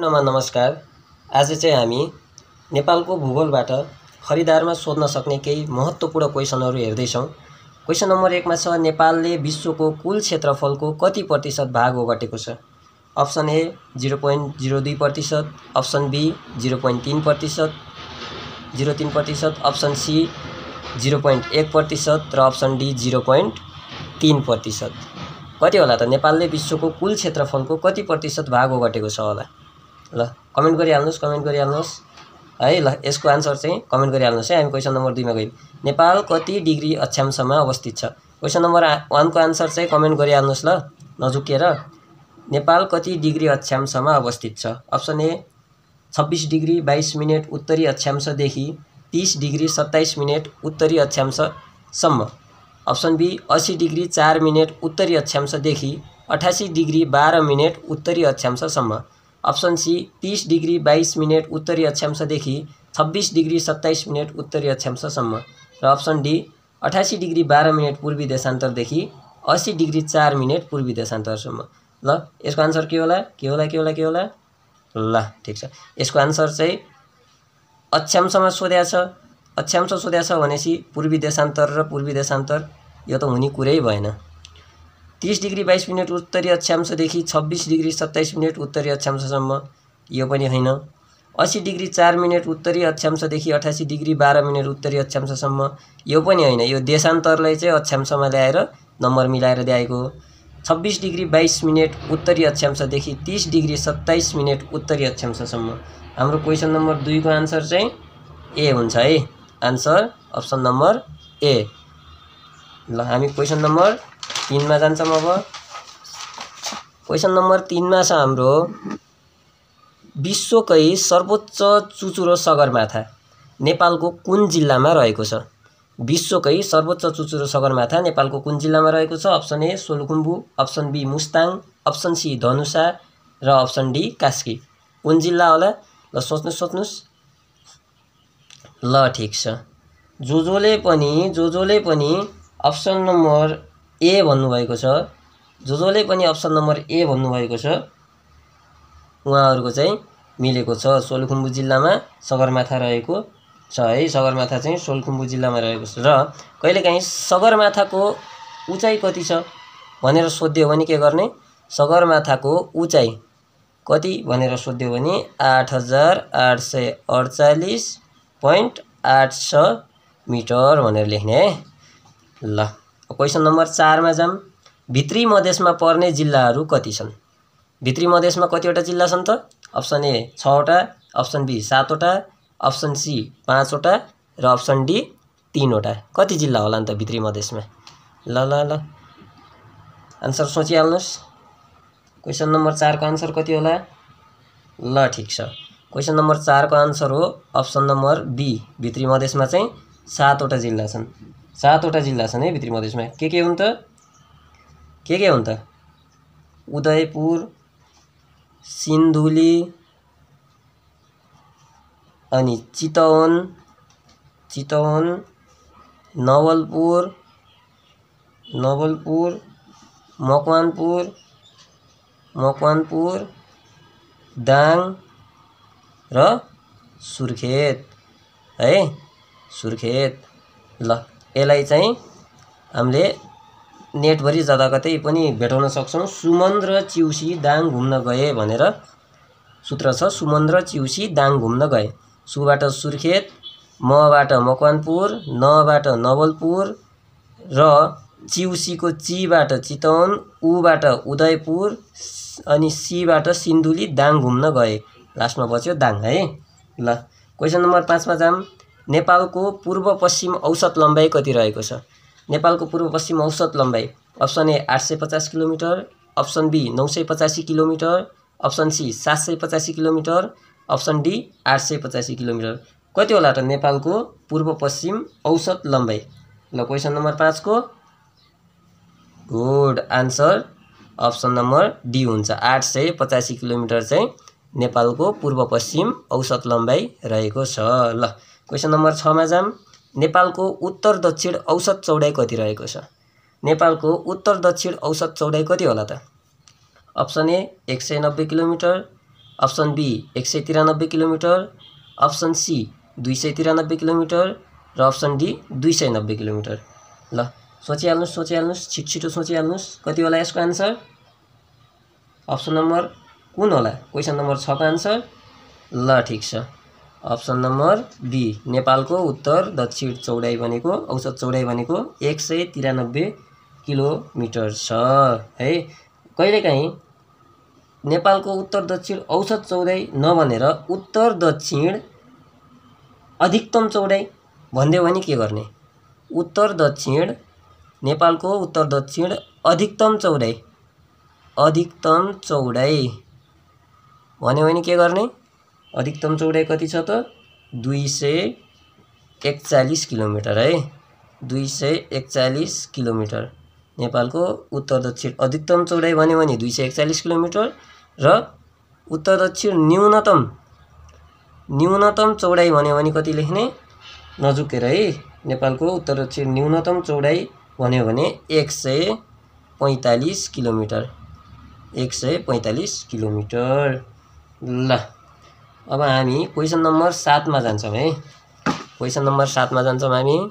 सम्पूर्णमा नमस्कार। आज चाहिँ हामी नेपालको भूगोलबाट खरिदारमा सोध्न सक्ने केही महत्त्वपूर्ण क्वेशनहरू हेर्दैछौँ। क्वेशन नम्बर 1 मा छ नेपालले विश्वको कुल क्षेत्रफलको कति प्रतिशत भाग ओगटेको छ? Option A 0.02%, option B 0.3%, option C 0.1% र अप्सन डी 0.3%। कति होला त? नेपालले विश्वको कुल क्षेत्रफलको कति प्रतिशत भाग ओगटेको छ होला? ल कमेन्ट गरिहाल्नुस् है। ल यसको आन्सर चाहिँ कमेन्ट गरिहाल्नुस् है। हामी क्वेशन नम्बर 2 मा गयौँ। नेपाल कति डिग्री अक्षांशमा अवस्थित छ? क्वेशन नम्बर 1 को आन्सर चाहिँ कमेन्ट गरिहाल्नुस् ल नझुकेर। नेपाल कति डिग्री अक्षांशमा अवस्थित छ? अप्सन ए 26 डिग्री 22 मिनेट उत्तरी अक्षांशदेखि 30 डिग्री 27 मिनेट उत्तरी अक्षांशसम्म। अप्सन बी 80 डिग्री 4 मिनेट उत्तरी अक्षांशदेखि 88 डिग्री 12 मिनेट उत्तरी अक्षांशसम्म। अप्सन सी 30 डिग्री 22 मिनेट उत्तरी अक्षांशदेखि 26 डिग्री 27 मिनेट उत्तरी अक्षांशसम्म। र अप्सन डी 88 डिग्री 12 मिनेट पूर्वी देशान्तरदेखि 80 डिग्री 4 मिनेट पूर्वी देशान्तरसम्म। ल यसको आन्सर के होला? ल ठीक छ। यसको आन्सर चाहिँ अक्षांशमा सोधेको छ। अक्षांश सोधेको छ भनेपछि पूर्वी देशान्तर र पूर्वी देशान्तर यो त हुने कुरै भएन। 30 डिग्री 22 मिनेट उत्तरी अक्षांशदेखि 26 डिग्री 27 मिनेट उत्तरी अक्षांशसम्म यो पनि होइन। 80 डिग्री 4 मिनेट उत्तरी अक्षांशदेखि 88 डिग्री 12 मिनेट उत्तरी अक्षांशसम्म यो पनि होइन। यो देशान्तरलाई चाहिँ अक्षांशमा ल्याएर नम्बर मिलाएर दिएको हो। 26 डिग्री 22 मिनेट उत्तरी अक्षांशदेखि 30 डिग्री 27 मिनेट उत्तरी अक्षांशसम्म। हाम्रो क्वेशन नम्बर 2 को आन्सर चाहिँ ए हुन्छ है। आन्सर अप्सन नम्बर ए। ल हामी क्वेशन नम्बर 3 मा जान्छौँ अब। क्वेशन नम्बर 3 मा छ हाम्रो विश्वकै सर्वोच्च चुचुरो सगरमाथा नेपालको कुन जिल्लामा रहेको छ? विश्वकै सर्वोच्च चुचुरो सगरमाथा नेपालको कुन जिल्लामा रहेको छ? Option A Solukhumbu, option B Mustang, option C Dhanusha र अप्सन डी कास्की। कुन जिल्ला होला? ल सोच्नुस्। ल ठीक छ। जो जोले पनि अप्सन नम्बर ए भन्नुभएको छ। जोले पनि अप्सन नम्बर ए भन्नुभएको छ। उहाँहरूको चाहिँ मिलेको छ। सोलुखुम्बु जिल्लामा सगरमाथा रहेको छ है। सगरमाथा चाहिँ सोलुखुम्बु जिल्लामा रहेको छ। र कहिलेकाहीँ सगरमाथाको उचाइ कति छ भनेर सोध्यो भने के गर्ने? सगरमाथाको उचाइ कति भनेर सोध्यो भने 8848.86 मिटर भनेर लेख्ने है। ल क्वेशन नम्बर 4 मा जाम। भित्री मधेसमा पर्ने जिल्लाहरू कति छन्? भित्री मधेसमा कतिवटा जिल्ला छन् त? अप्सन ए 6 वटा, अप्सन बी 7 वटा, अप्सन सी 5 वटा र अप्सन डी 3 वटा। कति जिल्ला होला नि त भित्री मधेसमा? ल आन्सर सोचिहाल्नुस्। क्वेशन नम्बर 4 को आन्सर कति होला? ल ठीक छ। क्वेशन नम्बर 4 को आन्सर हो अप्सन नम्बर बी। भित्री मधेसमा चाहिँ 7 वटा जिल्ला छन्। 7 वटा जिल्ला छन् है भित्री मधेसमा। के हुन् त? उदयपुर, सिन्धुली, अनि चितवन, नवलपुर, मकवानपुर, दाङ र सुर्खेत है। सुर्खेत। ल यसलाई चाहिँ हामीले नेटभरि जाँदा कतै पनि भेटाउन सक्छौँ। सुमन र चिउसी दाङ घुम्न गए भनेर सूत्र छ। सुमन र चिउसी दाङ घुम्न गए। सुबाट सुर्खेत, मबाट मकवानपुर, नबाट नवलपुर र चिउसीको चीबाट चितवन, उबाट उदयपुर अनि सीबाट सिन्धुली दाङ घुम्न गए। लास्टमा बच्यो दाङ है। ल क्वेशन नम्बर 5 मा जाम। नेपालको पूर्व पश्चिम औसत लम्बाइ कति रहेको छ? नेपालको पूर्व पश्चिम औसत लम्बाइ option A 850 kilometre, option B 985 kilometre, option C 785 kilometre, option D 885 kilometre. कति होला त नेपालको पूर्व पश्चिम औसत लम्बाइ? ल क्वेशन नम्बर 5 को good answer option number D हुन्छ। 885 किलोमिटर चाहिँ नेपालको पूर्व पश्चिम औसत लम्बाइ रहेको छ। ल क्वेशन नम्बर 6 मा जाम। नेपालको उत्तर दक्षिण औसत चौडाइ कति रहेको छ? नेपालको उत्तर दक्षिण औसत चौडाइ कति होला त? Option A 190 kilometre, option B 193 kilometre, option C 293 kilometre र अप्सन डी 290 किलोमिटर। ल सोचिहाल्नुस् छिटो सोचिहाल्नुस् कति होला यसको आन्सर? अप्सन नम्बर कुन होला? क्वेसन नम्बर 6 को आन्सर? ल ठिक छ, अप्सन नम्बर बी नेपालको उत्तर दक्षिण चौडाइ भनेको औसत चौडाइ भनेको 193 किलोमिटर छ है। कहिलेकाहीँ नेपालको उत्तर दक्षिण औसत चौडाइ नभनेर उत्तर दक्षिण अधिकतम चौडाइ भनिदियो भने के गर्ने? उत्तर दक्षिण नेपालको उत्तर दक्षिण अधिकतम चौडाइ भन्यो भने के गर्ने? अधिकतम चौडाइ कति छ त? 241 किलोमिटर है। 241 किलोमिटर नेपालको उत्तर दक्षिण अधिकतम चौडाइ भन्यो भने 241 किलोमिटर र उत्तर दक्षिण न्यूनतम चौडाइ भन्यो भने कति लेख्ने? नजुकेर है। नेपालको उत्तर दक्षिण न्यूनतम चौडाइ भन्यो भने 145 किलोमिटर। 145 किलोमिटर। ल अब हामी क्वेसन नम्बर 7 मा जान्छौँ है। क्वेसन नम्बर 7 मा जान्छौँ हामी।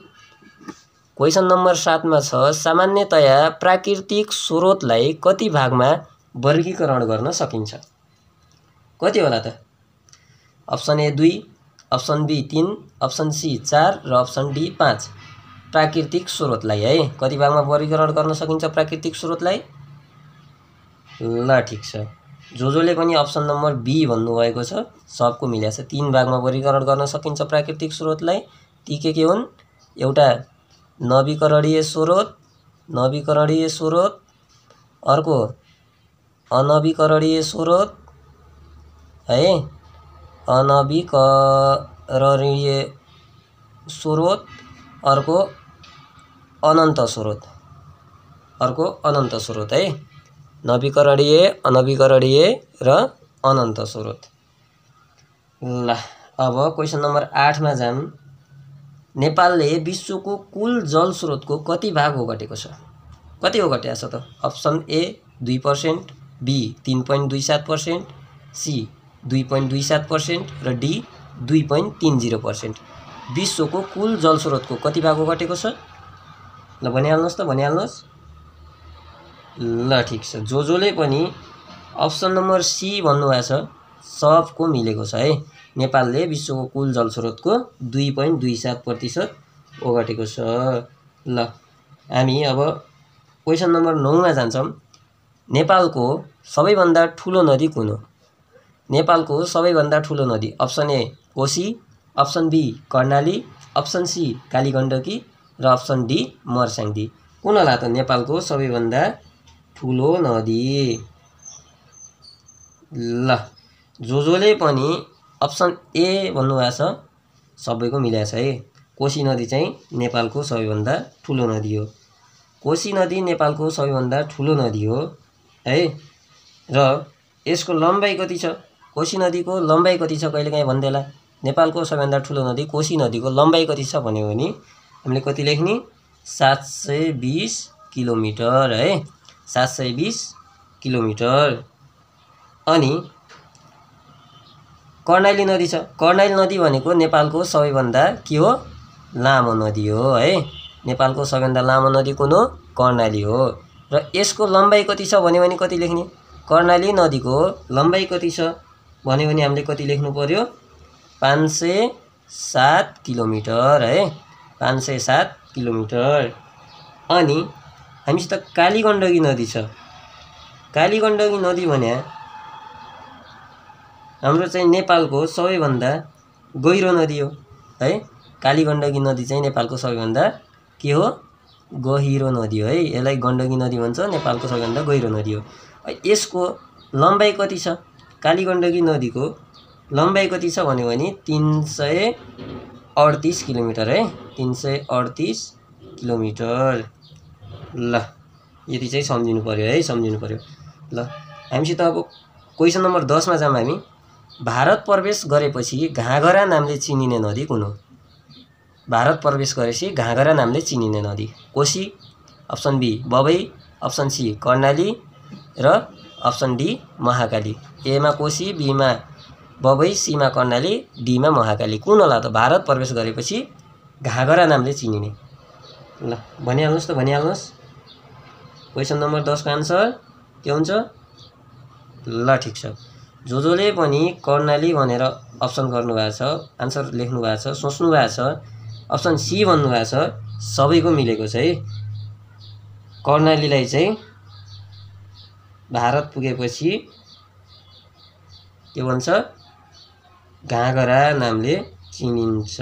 क्वेसन नम्बर 7 मा छ सामान्यतया प्राकृतिक स्रोतलाई कति भागमा वर्गीकरण गर्न सकिन्छ? कति होला त? Option A 2, option B 3, option C 4 र अप्सन डी 5। प्राकृतिक स्रोतलाई है कति भागमा वर्गीकरण गर्न सकिन्छ प्राकृतिक स्रोतलाई? ल ठिक छ, जसले पनि अप्सन नम्बर बी भन्नुभएको छ सबको मिलेको छ। 3 भागमा वर्गीकरण गर्न सकिन्छ प्राकृतिक स्रोतलाई। ती के हुन्? एउटा नवीकरणीय स्रोत, अर्को अनवीकरणीय स्रोत है, अनवीकरणीय स्रोत, अर्को अनन्त स्रोत है। नवीकरणीय, अनवीकरणीय र अनन्त स्रोत। ल अब क्वेसन नम्बर 8 मा जाम। नेपालले विश्वको कुल जल स्रोतको कति भाग ओगटेको छ? कति ओगटेको छ त? अप्सन ए 2%, बी 3.27%, सी 2.27% र डी 2.30%। विश्वको कुल जल स्रोतको कति भाग ओगटेको छ? ल भनिहाल्नुहोस् त, भनिहाल्नुहोस्। ल ठिक छ, जसले पनि अप्सन नम्बर सी भन्नुभएको छ सबको मिलेको छ है। नेपालले विश्वको कुल जल स्रोतको 2.27% ओगटेको छ। ल हामी अब क्वेसन नम्बर 9 मा जान्छौँ। नेपालको सबैभन्दा ठुलो नदी कुन हो? नेपालको सबैभन्दा ठुलो नदी option A Koshi, option B Karnali, option C Kaligandaki र अप्सन डी मर्स्याङ्दी। कुन होला त नेपालको सबैभन्दा ठुलो नदी? ल जसले पनि अप्सन ए भन्नुभएको छ सबैको मिलेको छ है। कोशी नदी चाहिँ नेपालको सबैभन्दा ठुलो नदी हो। कोशी नदी नेपालको सबैभन्दा ठुलो नदी हो है। र यसको लम्बाइ कति छ? कोशी नदीको लम्बाइ कति छ कहिलेकाहीँ भन्देला। नेपालको सबैभन्दा ठुलो नदी कोशी नदीको लम्बाइ कति छ भन्यो भने हामीले कति लेख्ने? 720 किलोमिटर है। 720 किलोमिटर। अनि कर्णाली नदी छ। कर्णाली नदी भनेको नेपालको सबैभन्दा के हो? लामो नदी हो है। नेपालको सबैभन्दा लामो नदी कुन हो? कर्णाली हो। र यसको लम्बाइ कति छ भन्यो भने कति लेख्ने? कर्णाली नदीको लम्बाइ कति छ भन्यो भने हामीले कति लेख्नु पर्यो? 507 किलोमिटर है। 507 किलोमिटर। अनि हामीसित कालीगण्डकी नदी छ। कालीगण्डकी नदी भने हाम्रो चाहिँ नेपालको सबैभन्दा गहिरो नदी हो है। कालीगण्डकी नदी चाहिँ नेपालको सबैभन्दा के हो? गहिरो नदी हो है। यसलाई गण्डकी नदी भन्छ, नेपालको सबैभन्दा गहिरो नदी हो। यसको लम्बाइ कति छ? कालीगण्डकी नदीको लम्बाइ कति छ भन्यो भने 338 किलोमिटर है। 338 किलोमिटर। ल यति चाहिँ सम्झिनु पर्यो है, सम्झिनु पर्यो। ल हामीसित अब क्वेसन नम्बर 10 मा जाम हामी। भारत प्रवेश गरेपछि घागरा नामले चिनिने नदी कुन हो? भारत प्रवेश गरेपछि घागरा नामले चिनिने नदी Koshi, option B Babai, option C Karnali र अप्सन डी महाकाली। ए मा कोशी, बी मा बबई, सी मा कर्णाली, डी मा महाकाली। कुन होला त भारत प्रवेश गरेपछि घागरा नामले चिनिने? ल भनिहाल्नुस् त, भनिहाल्नुस्। क्वेसन नम्बर 10 को आन्सर के हुन्छ? ल ठीक छ। जोले पनि कर्णाली भनेर अप्सन गर्नुभएको छ, आन्सर लेख्नु भएको छ, सोच्नु भएको छ, अप्सन सी भन्नु भएको छ, सबैको मिलेको छ है। कर्णालीलाई चाहिँ भारत पुगेपछि के भन्छ? घागरा नामले चिनिन्छ।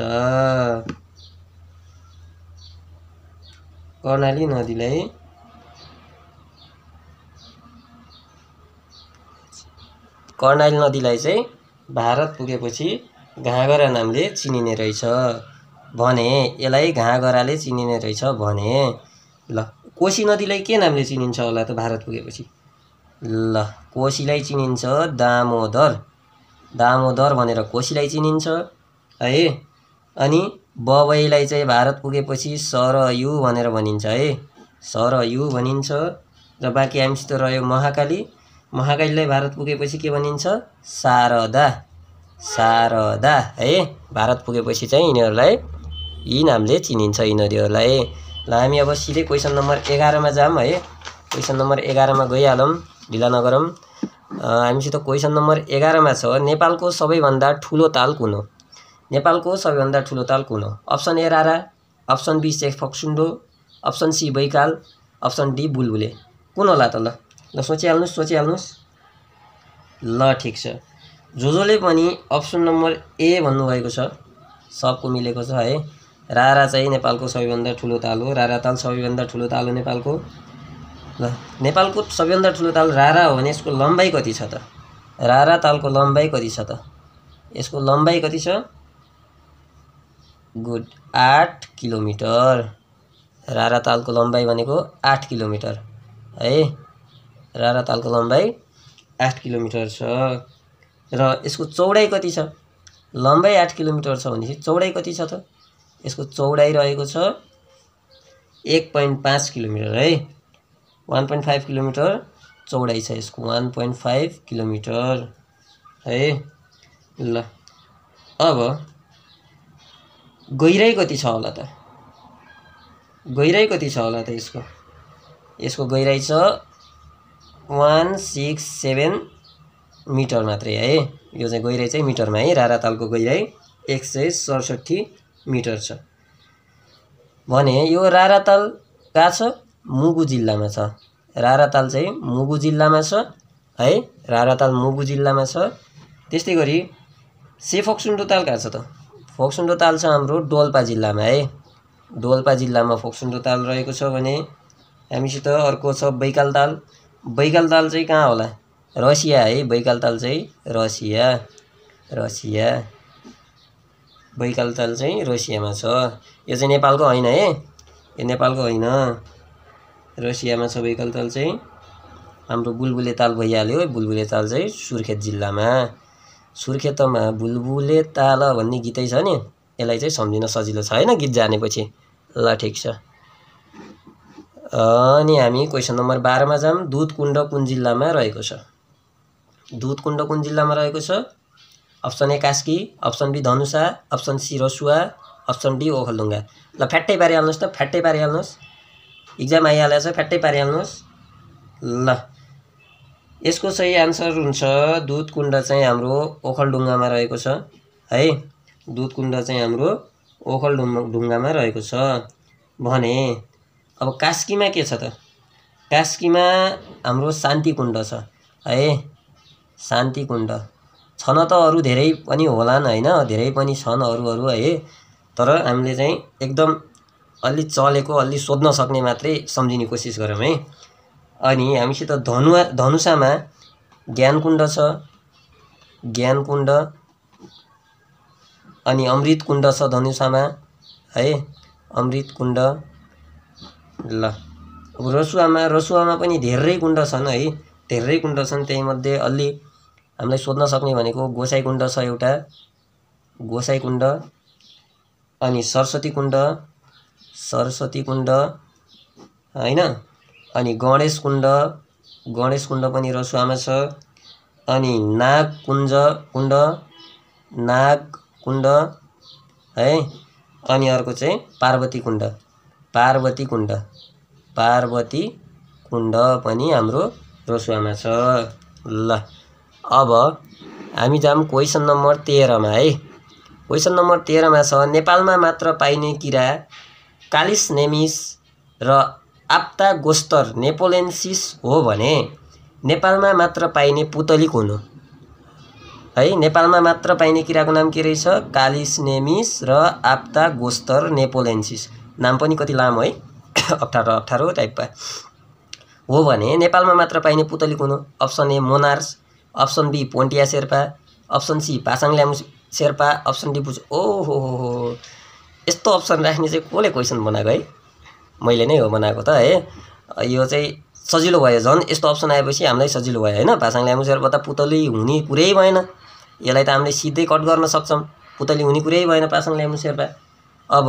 कर्णाली नदीलाई चाहिँ भारत पुगेपछि घागरा नामले चिनिने रहेछ भने, यसलाई घागराले चिनिने रहेछ भने। ल कोशी नदीलाई के नामले चिनिन्छ होला त भारत पुगेपछि? ल कोशीलाई चिनिन्छ दामोदर। दामोदर भनेर कोशीलाई चिनिन्छ है। अनि बबईलाई चाहिँ भारत पुगेपछि सरयू भनेर भनिन्छ है, सरयू भनिन्छ। र बाँकी हामीसित रह्यो महाकाली। महाकालीलाई भारत पुगेपछि के भनिन्छ? शारदा। शारदा है। भारत पुगेपछि चाहिँ यिनीहरूलाई यी नामले चिनिन्छ, यी नदीहरूलाई। ल हामी अब सिधै क्वेसन नम्बर 11 मा जाम है। क्वेसन नम्बर 11 मा गइहालौँ, ढिला नगरौँ। हामीसित क्वेसन नम्बर 11 मा छ, नेपालको सबैभन्दा ठुलो ताल कुन हो? नेपालको सबैभन्दा ठुलो ताल कुन हो? Option A Rara, option B Shey-Phoksundo, option C Baikal, option D Bulbule. कुन होला त? ल सोचिहाल्नुस्, सोचिहाल्नुस्। ल ठिक छ। जोले पनि अप्सन नम्बर ए भन्नुभएको छ, सबको मिलेको छ है। रारा चाहिँ नेपालको सबैभन्दा ठुलो ताल हो। रारा ताल सबैभन्दा ठुलो ताल हो नेपालको। ल नेपालको सबैभन्दा ठुलो ताल रारा हो भने यसको लम्बाइ कति छ त? रारा तालको लम्बाइ कति छ त? यसको लम्बाइ कति छ? Good, 8 kilometre. रारा तालको लम्बाइ भनेको 8 किलोमिटर है। रारा तालको लम्बाइ 8 किलोमिटर छ। र यसको चौडाइ कति छ? लम्बाइ 8 किलोमिटर छ भनेपछि चौडाइ कति छ त? यसको चौडाइ रहेको छ 1.5 किलोमिटर है। 1.5 किलोमिटर चौडाइ छ यसको, 1.5 किलोमिटर है। ल अब गहिराइ कति छ होला त? गहिराइ कति छ होला त यसको? यसको गहिराइ छ 167 मिटर मात्रै है। यो चाहिँ गहिराइ चाहिँ मिटरमा है। रारा तालको गहिराइ 167 मिटर छ भने यो रारा ताल कहाँ छ? मुगु जिल्लामा छ। रारा ताल चाहिँ मुगु जिल्लामा छ है। रारा ताल मुगु जिल्लामा छ। त्यस्तै गरी सेफक्सुन्डो ताल कहाँ छ त? फोक्सुन्डो ताल छ हाम्रो डोल्पा जिल्लामा है। डोल्पा जिल्लामा फोक्सुन्डो ताल रहेको छ भने हामीसित अर्को छ बैकाल ताल। बैकाल ताल चाहिँ कहाँ होला? रसिया है। बैकाल ताल चाहिँ रसिया, रसिया। बैकाल ताल चाहिँ रसियामा छ। यो चाहिँ नेपालको होइन है, यो नेपालको होइन, रसियामा छ बैकाल ताल चाहिँ। हाम्रो बुलबुले ताल भइहाल्यो। बुलबुले ताल चाहिँ सुर्खेत जिल्लामा। सुर्खेतमा बुलबुले ताल भन्ने गीतै छ नि, यसलाई चाहिँ सम्झिन सजिलो छ हैन गीत जानेपछि। ल ठिक छ। अनि हामी क्वेसन नम्बर 12 मा जाम। दुधकुण्ड कुन जिल्लामा रहेको छ? दुधकुण्ड कुन जिल्लामा रहेको छ? Option A Kaski, option B Dhanusha, option C Rasuwa, option D Okhaldhunga. ल फ्याट्टै पारिहाल्नुहोस् त, फ्याट्टै पारिहाल्नुहोस्। इक्जाम आइहालेको छ, फ्याट्टै पारिहाल्नुहोस्। ल यसको सही आन्सर हुन्छ दुधकुण्ड चाहिँ हाम्रो ओखलढुङ्गामा रहेको छ है। दुधकुण्ड चाहिँ हाम्रो ओखलढुङ्गामा रहेको छ भने अब कास्कीमा के छ त? कास्कीमा हाम्रो शान्तिकुण्ड छ है। शान्तिकुण्ड छन त अरू धेरै पनि होलान् हैन, धेरै पनि छन् अरू है। तर हामीले चाहिँ एकदम अलि चलेको, अलि सोध्न सक्ने मात्रै सम्झिने कोसिस गरौँ है। अनि हामीसित धनुषामा ज्ञानकुण्ड छ, ज्ञानकुण्ड। अनि अमृतकुण्ड छ धनुषामा है, अमृतकुण्ड। ल अब रसुवामा पनि धेरै कुण्ड छन् है, धेरै कुण्ड छन्। त्यही मध्ये अलि हामीलाई सोध्न सक्ने भनेको गोसाइकुण्ड छ एउटा, गोसाइकुण्ड। अनि सरस्वतीकुण्ड, सरस्वतीकुण्ड हैन। अनि गणेशकुण्ड, गणेश कुण्ड पनि रसुवामा छ। अनि नागकुण्ड है। अनि अर्को चाहिँ पार्वती कुण्ड पनि हाम्रो रसुवामा छ। ल अब हामी जाम क्वेसन नम्बर 13 मा है। क्वेसन नम्बर 13 मा छ नेपालमा मात्र पाइने किरा कालिस नेमिस र आप्तागोस्टर नेपोलेन्सिस हो भने नेपालमा मात्र पाइने पुतली कुन हो है। नेपालमा मात्र पाइने किराको नाम के रहेछ? कालिस नेमिस र आप्तागोस्टर नेपोलेन्सिस। नाम पनि कति लामो है, अप्ठ्यारो टाइपका हो भने नेपालमा मात्र पाइने पुतली कुन हो? अप्सन ए मोनार्स, अप्सन बी पोन्टिया Sherpa, option C Pasang Lhamu Sherpa, option D बुझ। ओहो यस्तो अप्सन राख्ने चाहिँ कसले क्वेसन बनाएको है? मैले नै हो बनाएको त है। यो चाहिँ सजिलो भयो, झन् यस्तो अप्सन आएपछि हामीलाई सजिलो भयो हैन। पासाङ ल्यामु शेर्पा त पुतली हुने कुरै भएन, यसलाई त हामीले सिधै कट गर्न सक्छौँ, पुतली हुने कुरै भएन पासाङ ल्यामु शेर्पा। अब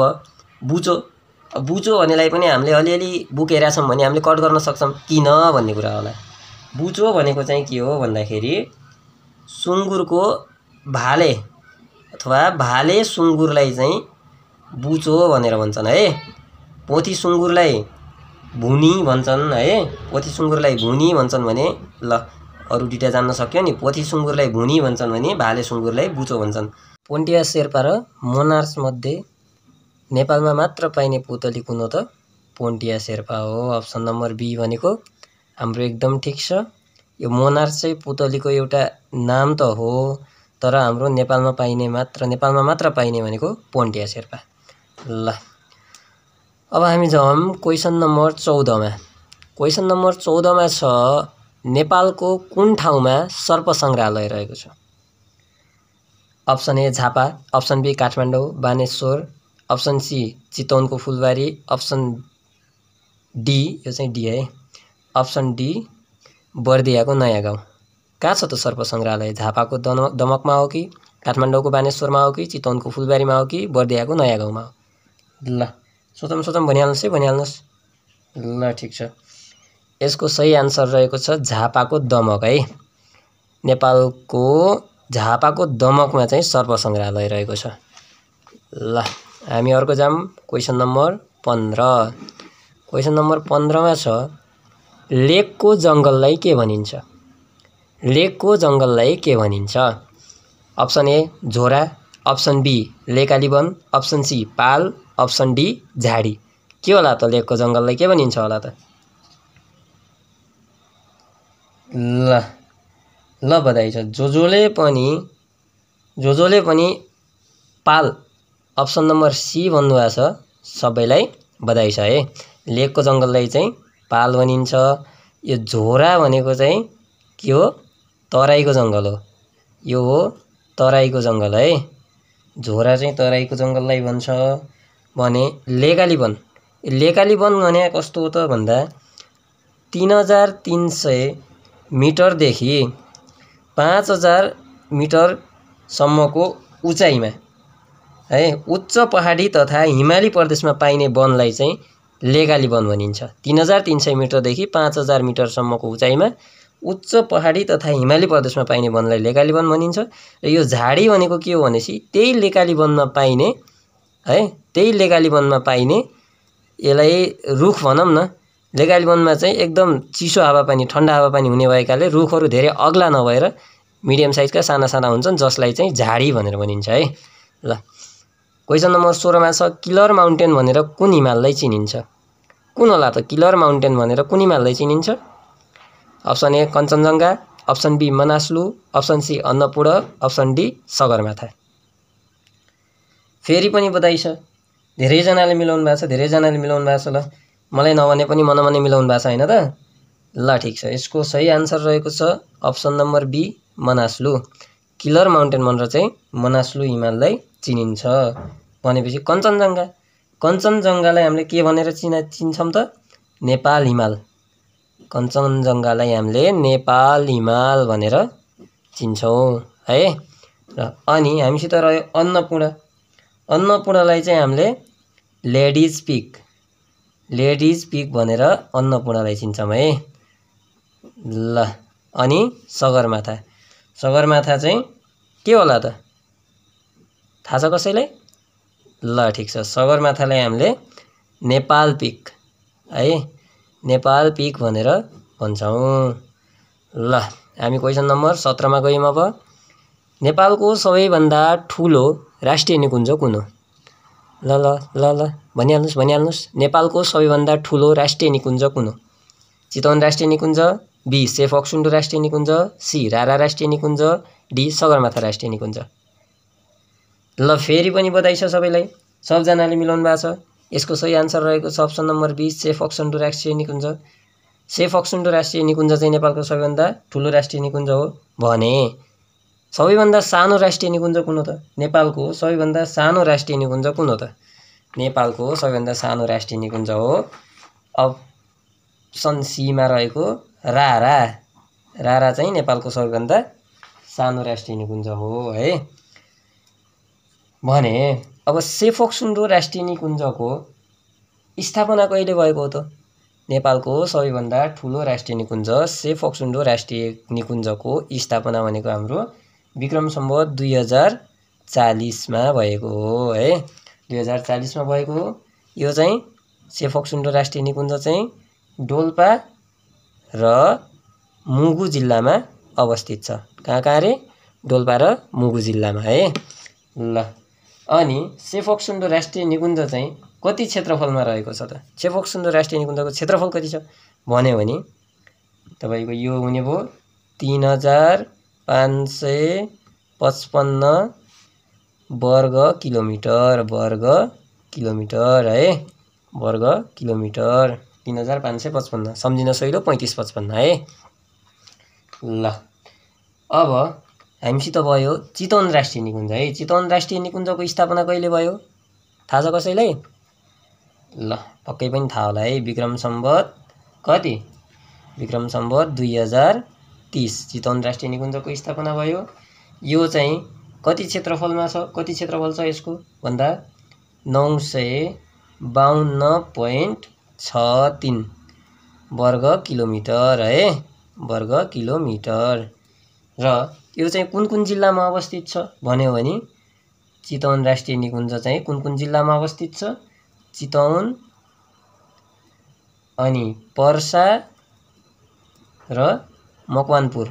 बुचो भन्नेलाई पनि हामीले अलिअलि बुक हेरेका छौँ भने हामीले कट गर्न सक्छौँ, किन भन्ने कुरा होला। बुचो भनेको चाहिँ के हो भन्दाखेरि सुँगुरको भाले अथवा भाले सुँगुरलाई चाहिँ बुचो भनेर भन्छन् है। पोथी सुँगुरलाई भुनी भन्छन् है। पोथी सुँगुरलाई भुनी भन्छन् भने ल अरु डिटेल जान्न सक्यो नि। पोथी सुँगुरलाई भुनी भन्छन् भने भाले सुँगुरलाई बुचो भन्छन्। पोन्टिया शेर्पा र मोनार्स मध्ये नेपालमा मात्र पाइने पुतली कुन हो त? पोन्टिया शेर्पा हो। अप्सन नम्बर बी भनेको हाम्रो एकदम ठिक छ। यो मोनार्स चाहिँ पुतलीको एउटा नाम त हो, तर हाम्रो नेपालमा मात्र पाइने भनेको पोन्टिया शेर्पा। ल अब हामी जाउँ क्वेसन नम्बर 14 मा। क्वेसन नम्बर 14 मा छ नेपालको कुन ठाउँमा सर्प संग्रहालय रहेको छ? Option A Jhapa, option B Kathmandu Baneshwar, option C चितवनको फुलबारी, अप्सन डी, यो चाहिँ डी है, अप्सन डी बर्दियाको नयाँ गाउँ। कहाँ छ त सर्प संग्रहालय? झापाको दमकमा हो कि काठमाडौँको बानेश्वरमा हो कि चितवनको फुलबारीमा हो कि बर्दियाको नयाँ गाउँमा हो? ल सोचम भनिहाल्नुहोस्। ल ठिक छ, यसको सही आन्सर रहेको छ झापाको दमक है। नेपालको झापाको दमकमा चाहिँ सर्प संग्रहालय रहेको छ। ल हामी अर्को जाम क्वेसन नम्बर 15। क्वेसन नम्बर 15 मा छ लेकको जङ्गललाई के भनिन्छ? लेकको जङ्गललाई के भनिन्छ? अप्सन ए झोरा, अप्सन बी लेकाली वन, अप्सन सी पाल, अप्सन डी झाडी। के होला त लेकको जङ्गललाई के भनिन्छ होला त? ल बधाई छ। जोजोले पनि पाल अप्सन नम्बर सी भन्नुभएको छ, सबैलाई बधाई छ है। लेकको जङ्गललाई चाहिँ पाल भनिन्छ। यो झोरा भनेको चाहिँ के हो? तराईको जङ्गल हो। यो हो तराईको जङ्गल है। झोरा चाहिँ तराईको जङ्गललाई भन्छ भने लेकाली वन भने कस्तो हो त भन्दा 3300 मिटरदेखि 5000 मिटरसम्मको उचाइमा है उच्च पहाडी तथा हिमाली प्रदेशमा पाइने वनलाई चाहिँ लेकाली वन भनिन्छ। 3300 मिटरदेखि 5000 मिटरसम्मको उचाइमा उच्च पहाडी तथा हिमाली प्रदेशमा पाइने वनलाई लेकाली वन भनिन्छ। र यो झाडी भनेको के हो भनेपछि त्यही लेकाली वनमा पाइने यसलाई रुख भनौँ न। लेकाली वनमा चाहिँ एकदम चिसो हावापानी ठन्डा हावापानी हुने भएकाले रुखहरू धेरै अग्ला नभएर मिडियम साइजका साना साना हुन्छन्, जसलाई चाहिँ झाडी भनेर भनिन्छ है। ल क्वेसन नम्बर 16 मा छ किलर माउन्टेन भनेर कुन हिमाललाई चिनिन्छ? कुन होला त किलर माउन्टेन भनेर कुन हिमाललाई चिनिन्छ? Option A Kanchenjunga, option B Manaslu, option C Annapurna, option D Sagarmatha. फेरि पनि बधाई छ, धेरैजनाले मिलाउनु भएको छ। ल मलाई नभने पनि मनमनै मिलाउनु भएको छ हैन त? ल ठिक छ, यसको सही आन्सर रहेको छ option number B Manaslu. Killer mountain भनेर चाहिँ मनासलु हिमाललाई चिनिन्छ। भनेपछि कञ्चनजङ्घालाई हामीले के भनेर चिन्छौँ त? नेपाल हिमाल। कञ्चनजङ्घालाई हामीले नेपाल हिमाल भनेर चिन्छौँ है। र अनि हामीसित रह्यो अन्नपूर्णलाई चाहिँ हामीले लेडिज पिक भनेर अन्नपूर्णलाई चिन्छौँ है। ल अनि सगरमाथा सगरमाथा चाहिँ के होला त थाहा छ कसैलाई ल ठीक छ सगरमाथालाई हामीले नेपाल पिक है नेपाल पिक भनेर भन्छौं ल हामी क्वेशन नम्बर 17 मा गयौं अब नेपालको सबैभन्दा ठूलो राष्ट्रिय निकुञ्ज कुन हो ल ल ल ल भनिहाल्नुस् नेपालको सबैभन्दा ठूलो राष्ट्रिय निकुञ्ज कुन हो चितवन राष्ट्रिय निकुञ्ज बी सेफोक्सुन्डो राष्ट्रिय निकुञ्ज सी रारा राष्ट्रिय निकुञ्ज डी सगरमाथा राष्ट्रिय निकुञ्ज ल फेरि पनि बधाई छ सबैलाई सबजनाले मिलाउनु भएको छ यसको सही आन्सर रहेको छ अप्सन नम्बर बी सेफोक्सुन्डो राष्ट्रिय निकुञ्ज सेफोक्सुन्डो राष्ट्रिय निकुञ्ज चाहिँ नेपालको सबैभन्दा ठूलो राष्ट्रिय निकुञ्ज हो भने सबैभन्दा सानो राष्ट्रिय निकुञ्ज कुन हो त नेपालको सबैभन्दा सानो राष्ट्रिय निकुञ्ज कुन हो त नेपालको सबैभन्दा सानो राष्ट्रिय निकुञ्ज हो अप्सन सी मा रहेको रारा रारा चाहिँ नेपालको सबैभन्दा सानो राष्ट्रिय निकुञ्ज हो है भने अब सेफोक्सुन्डो राष्ट्रिय निकुञ्जको स्थापना कहिले भएको हो त नेपालको सबैभन्दा ठूलो राष्ट्रिय निकुञ्ज सेफोक्सुन्डो राष्ट्रिय निकुञ्जको स्थापना भनेको हाम्रो विक्रम सम्वत 2040 मा भएको हो है 2040 मा भएको हो यो चाहिँ सेफोक्सुन्डो राष्ट्रिय निकुञ्ज चाहिँ डोल्पा र मुगु जिल्लामा अवस्थित छ कहाँ रे डोल्पा र मुगु जिल्लामा है ल अनि सेफोक्सुन्डो राष्ट्रिय निकुञ्ज चाहिँ कति क्षेत्रफलमा रहेको छ त सेफोक्सुन्डो राष्ट्रिय निकुञ्जको क्षेत्रफल कति छ भन्यो भने तपाईको यो हुने भो 3555 वर्ग किलोमिटर है वर्ग किलोमिटर 3555 सम्झिन सहिलो 3555 है ल अब हामीसित भयो चितवन राष्ट्रिय निकुञ्ज है चितवन राष्ट्रिय निकुञ्जको स्थापना कहिले भयो थाहा छ कसैलाई ल पक्कै पनि थाहा होला है विक्रम सम्वत कति विक्रम सम्वत 2030 चितवन राष्ट्रिय निकुञ्जको स्थापना भयो यो चाहिँ कति क्षेत्रफलमा छ कति क्षेत्रफल छ यसको भन्दा 952.63 वर्ग किलोमिटर है वर्ग किलोमिटर र यो चाहिँ कुन जिल्लामा अवस्थित छ भन्यो भने चितवन राष्ट्रिय निकुञ्ज चाहिँ कुन जिल्लामा अवस्थित छ चितवन अनि पर्सा र मकवानपुर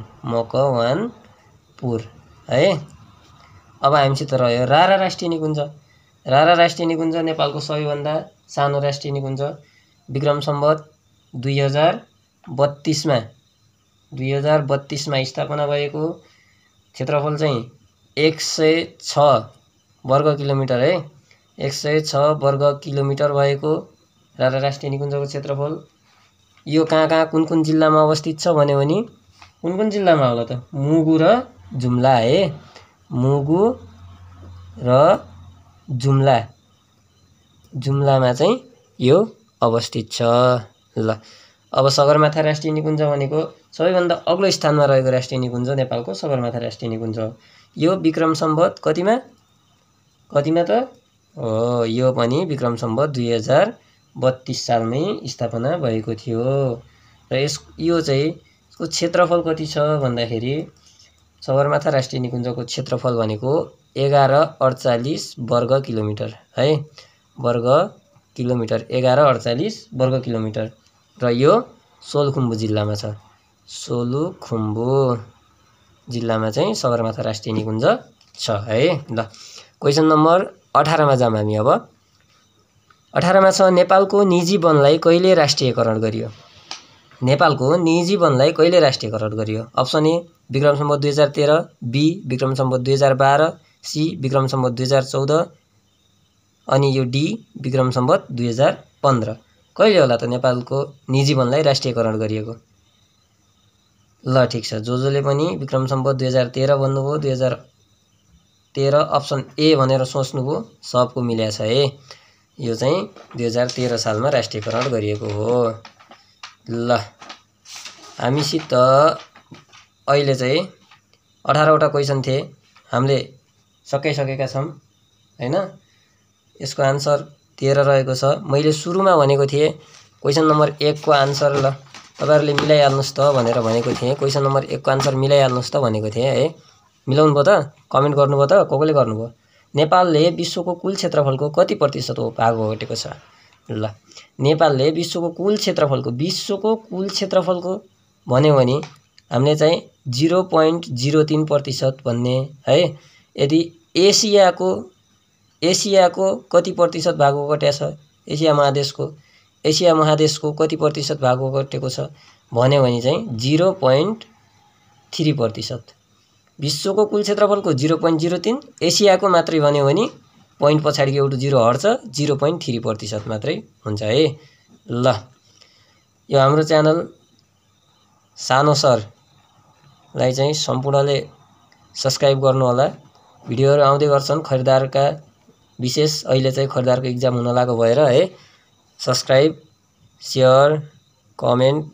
है अब हामीसित रह्यो रारा राष्ट्रिय निकुञ्ज नेपालको सबैभन्दा सानो राष्ट्रिय निकुञ्ज विक्रम सम्वत 2032 मा स्थापना भएको क्षेत्रफल चाहिँ 106 वर्ग किलोमिटर है 106 वर्ग किलोमिटर भएको रारा राष्ट्रिय निकुञ्जको क्षेत्रफल यो कहाँ कुन जिल्लामा अवस्थित छ भन्यो भने कुन जिल्लामा होला त मुगु र जुम्ला है मुगु र जुम्लामा चाहिँ यो अवस्थित छ ल अब सगरमाथा राष्ट्रिय निकुञ्ज भनेको सबैभन्दा अग्लो स्थानमा रहेको राष्ट्रिय निकुञ्ज नेपालको सगरमाथा राष्ट्रिय निकुञ्ज हो यो विक्रम सम्वत कतिमा त हो यो पनि विक्रम सम्वत 2032 सालमै स्थापना भएको थियो र यो चाहिँ यसको क्षेत्रफल कति छ भन्दाखेरि सगरमाथा राष्ट्रिय निकुञ्जको क्षेत्रफल भनेको 1148 वर्ग किलोमिटर है वर्ग किलोमिटर 1148 वर्ग किलोमिटर र यो सोलुखुम्बु जिल्लामा छ सोलुखुम्बु जिल्लामा चाहिँ सगरमाथा राष्ट्रिय निकुञ्ज छ है ल क्वेशन नम्बर 18 मा जाम हामी अब 18 मा छ नेपालको निजी वनलाई कहिले राष्ट्रियकरण गरियो नेपालको निजी वनलाई कहिले राष्ट्रियकरण गरियो option A Vikram Samvat 2013 B Vikram Samvat 2012 C Vikram Samvat 2014 अनि यो डी विक्रम सम्वत 2015 कहिले होला त नेपालको निजी वनलाई राष्ट्रियकरण गरिएको ल ठीक छ जोले पनि विक्रम सम्वत 2013 भन्नुभयो 2013 अप्सन ए भनेर सोच्नुभयो सबको मिल्या छ है यो चाहिँ 2013 सालमा राष्ट्रियकरण गरिएको हो ल हामीसित अहिले चाहिँ 18 वटा क्वेशन थिए हामीले सकिसकेका छौं हैन यसको आन्सर 13 रहेको छ मैले सुरुमा भनेको थिए क्वेशन नम्बर 1 को आन्सर ल तपाईहरुले मिलाइहाल्नुस् त भनेर भनेको थिएँ। क्वेशन नम्बर 1 को आन्सर मिलाइहाल्नुस् त भनेको थिएँ है। मिलाउनु भयो त? कमेन्ट गर्नुभयो त? कसले गर्नुभयो? नेपालले विश्वको कुल क्षेत्रफलको कति प्रतिशत भाग ओगटेको छ? ल नेपालले विश्वको कुल क्षेत्रफलको भन्यो भने हामीले चाहिँ 0.03% भन्ने है। यदि एसियाको कति प्रतिशत भाग ओगटेको छ? एसिया महादेशको कति प्रतिशत भाग ओगटेको छ भन्यो भने चाहिँ 0.3%। विश्वको कुल क्षेत्रफलको 0.03, एसियाको मात्रै भन्यो भने पोइन्ट पछाडिको एउटा 0 हट्छ, 0.3% मात्रै हुन्छ है। ल यो हाम्रो च्यानल सानो सरलाई चाहिँ सम्पूर्णले सब्स्क्राइब गर्नु होला। भिडियोहरु आउँदै गर्छन् खरिदारका विशेष अहिले चाहिँ खरिदारको एक्जाम हुन लागेको भएर है। सब्स्क्राइब, शेयर, कमेन्ट,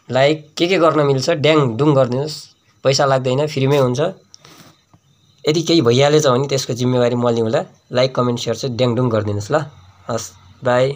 लाइक के गर्न मिल्छ ड्याङ डुङ गरिदिनुस्। पैसा लाग्दैन, फ्रीमै हुन्छ। यदि केही भइहालेछ भने त्यसको जिम्मेवारी म लिउँला। लाइक, कमेन्ट, शेयर चाहिँ ड्याङ डुङ गरिदिनुस् ल। हस्, बाइ।